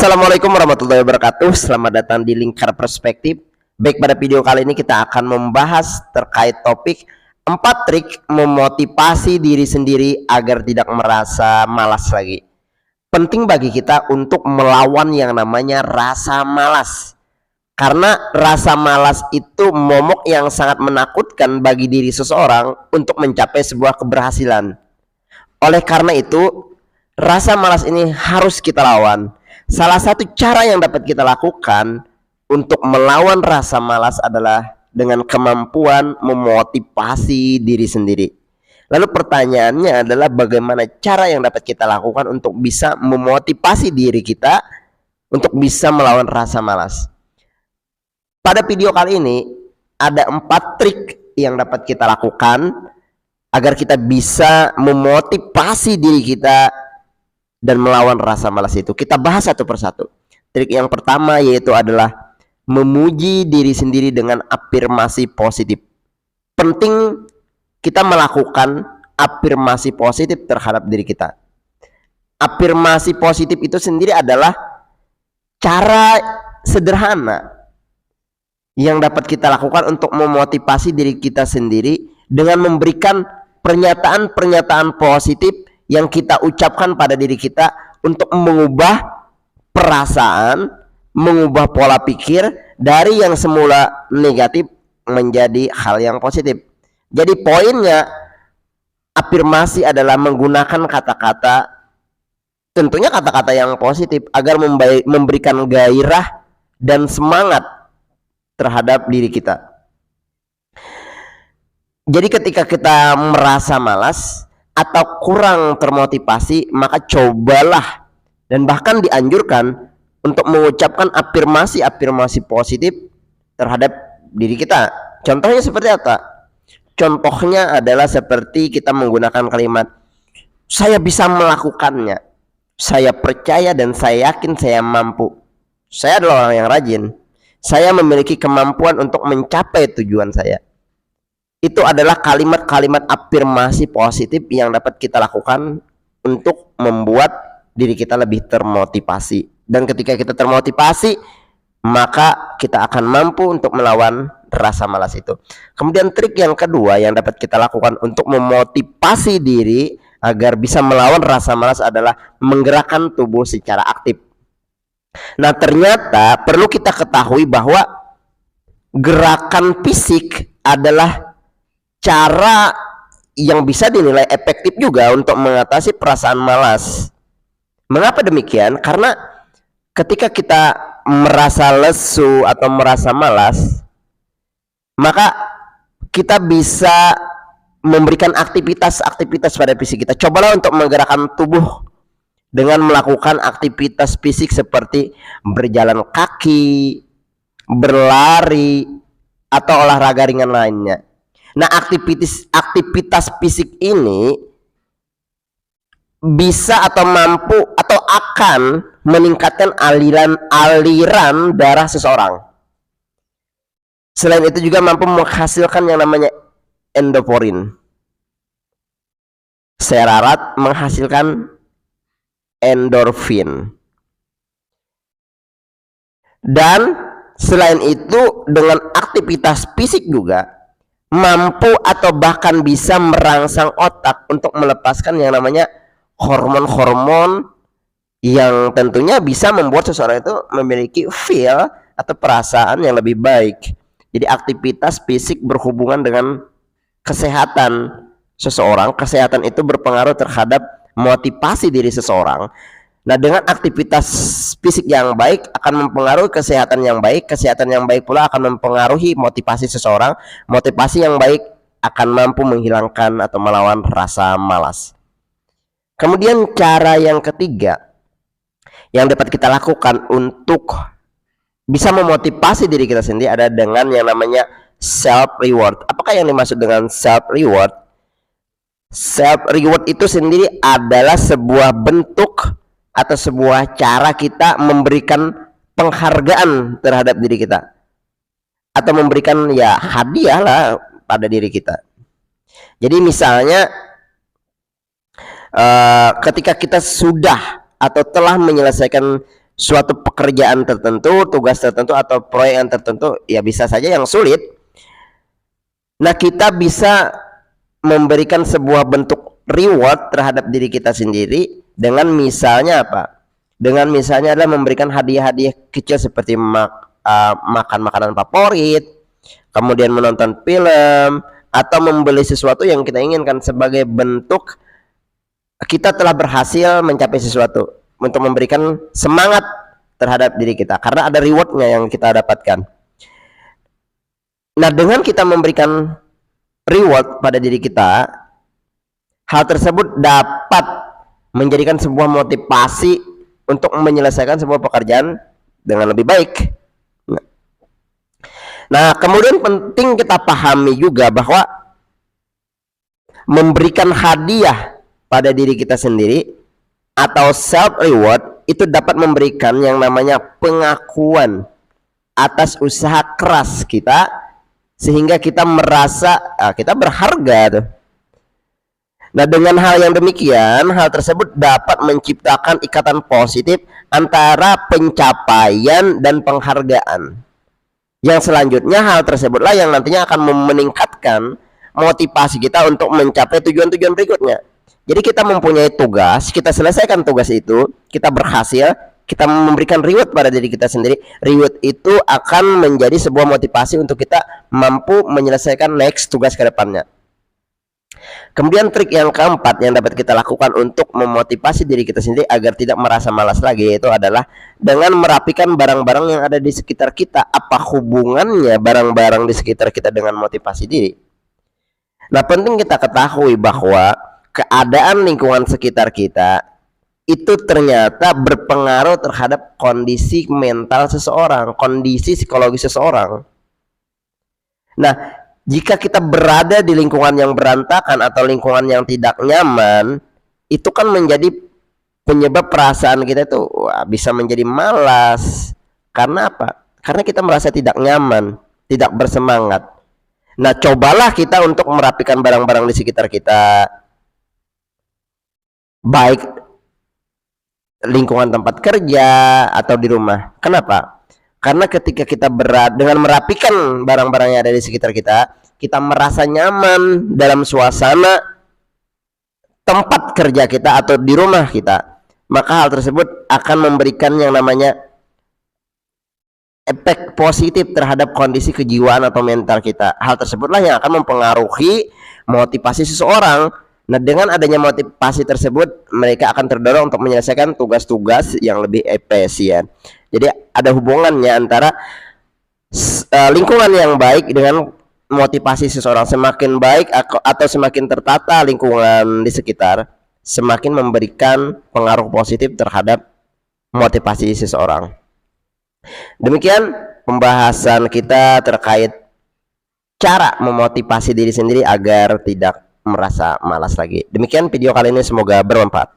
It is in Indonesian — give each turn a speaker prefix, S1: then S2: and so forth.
S1: Assalamualaikum warahmatullahi wabarakatuh. Selamat datang di Lingkar Perspektif. Baik, pada video kali ini kita akan membahas terkait topik 4 trik memotivasi diri sendiri agar tidak merasa malas lagi. Penting bagi kita untuk melawan yang namanya rasa malas. Karena rasa malas itu momok yang sangat menakutkan bagi diri seseorang untuk mencapai sebuah keberhasilan. Oleh karena itu, rasa malas ini harus kita lawan. Salah satu cara yang dapat kita lakukan untuk melawan rasa malas adalah dengan kemampuan memotivasi diri sendiri. Lalu pertanyaannya adalah bagaimana cara yang dapat kita lakukan untuk bisa memotivasi diri kita untuk bisa melawan rasa malas. Pada video kali ini ada 4 trik yang dapat kita lakukan agar kita bisa memotivasi diri kita dan melawan rasa malas itu. Kita bahas satu persatu. Trik yang pertama yaitu adalah memuji diri sendiri dengan afirmasi positif. Penting kita melakukan afirmasi positif terhadap diri kita. Afirmasi positif itu sendiri adalah cara sederhana yang dapat kita lakukan untuk memotivasi diri kita sendiri dengan memberikan pernyataan-pernyataan positif yang kita ucapkan pada diri kita untuk mengubah perasaan, mengubah pola pikir dari yang semula negatif menjadi hal yang positif. Jadi poinnya, afirmasi adalah menggunakan kata-kata, tentunya kata-kata yang positif agar memberikan gairah dan semangat terhadap diri kita. Jadi ketika kita merasa malas atau kurang termotivasi, maka cobalah dan bahkan dianjurkan untuk mengucapkan afirmasi positif terhadap diri kita. Contohnya seperti apa? Contohnya adalah seperti kita menggunakan kalimat, saya bisa melakukannya, saya percaya dan saya yakin saya mampu, saya adalah orang yang rajin, saya memiliki kemampuan untuk mencapai tujuan saya. Itu adalah kalimat-kalimat afirmasi positif yang dapat kita lakukan untuk membuat diri kita lebih termotivasi. Dan ketika kita termotivasi, maka kita akan mampu untuk melawan rasa malas itu. Kemudian trik yang kedua yang dapat kita lakukan untuk memotivasi diri agar bisa melawan rasa malas adalah menggerakkan tubuh secara aktif. Nah, ternyata perlu kita ketahui bahwa gerakan fisik adalah cara yang bisa dinilai efektif juga untuk mengatasi perasaan malas. Mengapa demikian? Karena ketika kita merasa lesu atau merasa malas, maka kita bisa memberikan aktivitas pada fisik kita. Cobalah untuk menggerakkan tubuh dengan melakukan aktivitas fisik seperti berjalan kaki, berlari, atau olahraga ringan lainnya. Nah, aktivitas fisik ini bisa atau mampu atau akan meningkatkan aliran darah seseorang. Selain itu juga mampu menghasilkan yang namanya endorfin. Secara erat menghasilkan endorfin. Dan selain itu dengan aktivitas fisik juga mampu atau bahkan bisa merangsang otak untuk melepaskan yang namanya hormon-hormon yang tentunya bisa membuat seseorang itu memiliki feel atau perasaan yang lebih baik. Jadi aktivitas fisik berhubungan dengan kesehatan seseorang. Kesehatan itu berpengaruh terhadap motivasi diri seseorang. Nah, dengan aktivitas fisik yang baik akan mempengaruhi kesehatan yang baik. Kesehatan yang baik pula akan mempengaruhi motivasi seseorang. Motivasi yang baik akan mampu menghilangkan atau melawan rasa malas. Kemudian cara yang ketiga yang dapat kita lakukan untuk bisa memotivasi diri kita sendiri ada dengan yang namanya self reward. Apakah yang dimaksud dengan self reward? Self reward itu sendiri adalah sebuah bentuk atau sebuah cara kita memberikan penghargaan terhadap diri kita atau memberikan ya hadiah lah pada diri kita. Jadi misalnya ketika kita sudah atau telah menyelesaikan suatu pekerjaan tertentu, tugas tertentu, atau proyek yang tertentu, ya bisa saja yang sulit. Nah, kita bisa memberikan sebuah bentuk reward terhadap diri kita sendiri dengan misalnya apa? Dengan misalnya adalah memberikan hadiah-hadiah kecil seperti makan makanan favorit, kemudian menonton film, atau membeli sesuatu yang kita inginkan sebagai bentuk kita telah berhasil mencapai sesuatu, untuk memberikan semangat terhadap diri kita karena ada rewardnya yang kita dapatkan. Nah, dengan kita memberikan reward pada diri kita, hal tersebut dapat menjadikan sebuah motivasi untuk menyelesaikan sebuah pekerjaan dengan lebih baik. Nah, kemudian penting kita pahami juga bahwa memberikan hadiah pada diri kita sendiri atau self reward itu dapat memberikan yang namanya pengakuan atas usaha keras kita, sehingga kita merasa kita berharga tuh. Nah, dengan hal yang demikian, hal tersebut dapat menciptakan ikatan positif antara pencapaian dan penghargaan. Yang selanjutnya, hal tersebutlah yang nantinya akan meningkatkan motivasi kita untuk mencapai tujuan-tujuan berikutnya. Jadi kita mempunyai tugas, kita selesaikan tugas itu, kita berhasil, kita memberikan reward pada diri kita sendiri. Reward itu akan menjadi sebuah motivasi untuk kita mampu menyelesaikan next tugas ke depannya. Kemudian trik yang keempat yang dapat kita lakukan untuk memotivasi diri kita sendiri agar tidak merasa malas lagi, yaitu adalah dengan merapikan barang-barang yang ada di sekitar kita. Apa hubungannya barang-barang di sekitar kita dengan motivasi diri? Nah, penting kita ketahui bahwa keadaan lingkungan sekitar kita itu ternyata berpengaruh terhadap kondisi mental seseorang, kondisi psikologis seseorang. Nah, jika kita berada di lingkungan yang berantakan atau lingkungan yang tidak nyaman, itu kan menjadi penyebab perasaan kita itu bisa menjadi malas. Karena apa? Karena kita merasa tidak nyaman, tidak bersemangat. Nah, cobalah kita untuk merapikan barang-barang di sekitar kita, baik lingkungan tempat kerja atau di rumah. Kenapa? Karena ketika kita dengan merapikan barang-barang yang ada di sekitar kita, kita merasa nyaman dalam suasana tempat kerja kita atau di rumah kita. Maka hal tersebut akan memberikan yang namanya efek positif terhadap kondisi kejiwaan atau mental kita. Hal tersebutlah yang akan mempengaruhi motivasi seseorang. Nah, dengan adanya motivasi tersebut, mereka akan terdorong untuk menyelesaikan tugas-tugas yang lebih efisien. Jadi ada hubungannya antara lingkungan yang baik dengan motivasi seseorang. Semakin baik atau semakin tertata lingkungan di sekitar, semakin memberikan pengaruh positif terhadap motivasi seseorang. Demikian pembahasan kita terkait cara memotivasi diri sendiri agar tidak merasa malas lagi. Demikian video kali ini, semoga bermanfaat.